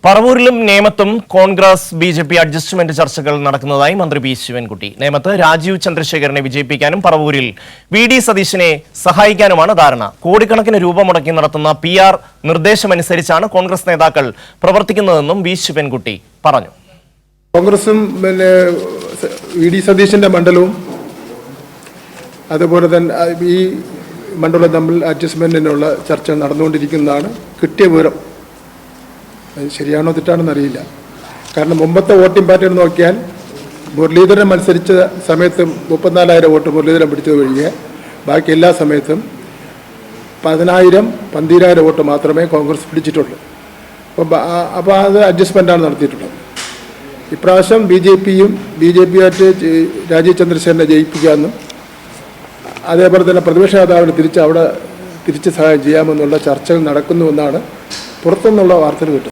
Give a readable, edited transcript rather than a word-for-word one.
പറവൂരിലും നേമത്തും Congress BJP. Adjustment ചർച്ചകൾ നടക്കുന്നതായി മന്ത്രി പി. ശിവൻകുട്ടി. നേമത്ത് രാജീവ് ചന്ദ്രശേഖരനെ വിജയിപ്പിക്കാനും പറവൂരിൽ വി.ഡി. സതീശനെ സഹായിക്കാനുമാണ് ധാരണ. കോടിക്കണക്കിന് രൂപ മുടക്കി നടത്തുന്ന PR നിർദ്ദേശമനുസരിച്ചാണ് കോൺഗ്രസ് നേതാക്കൾ പ്രവർത്തിക്കുന്നതെന്നും വി. ശിവൻകുട്ടി പറഞ്ഞു. കോൺഗ്രസും വി.ഡി. സതീശന്റെ മണ്ഡലവും അതുപോലെ തന്നെ ഈ മണ്ഡലം തമ്മിൽ അഡ്ജസ്റ്റ്മെന്റിനുള്ള ചർച്ച നടന്നുകൊണ്ടിരിക്കുന്നതാണ്. കിട്ടിയ വിവരം ശരിയാണോ തെറ്റാണെന്ന് അറിയില്ല. കാരണം മുമ്പത്തെ വോട്ടിംഗ് പാറ്റേൺ നോക്കിയാൽ മുരളീധരൻ മത്സരിച്ച സമയത്ത് 34,000 വോട്ട് മുരളീധരൻ പിടിച്ചത് ഒഴികെ ബാക്കി എല്ലാ സമയത്തും 10,000, 12,000 വോട്ട് മാത്രമേ കോൺഗ്രസ് പിടിച്ചിട്ടുള്ളൂ. അപ്പോൾ അത് അഡ്ജസ്റ്റ്മെൻറ്റാണ് നടത്തിയിട്ടുള്ളത്. ഇപ്രാവശ്യം ബി.ജെ.പിയായിട്ട് രാജീവ് ചന്ദ്രശേഖരനെ ജയിപ്പിക്കാമെന്നും അതേപോലെ തന്നെ പ്രതിപക്ഷ നേതാവിന് തിരിച്ച് സഹായം ചെയ്യാമെന്നുള്ള ചർച്ചകൾ നടക്കുന്നുവെന്നാണ് പുറത്തുനിന്നുള്ള വാർത്തകൾ കിട്ടുന്നത്.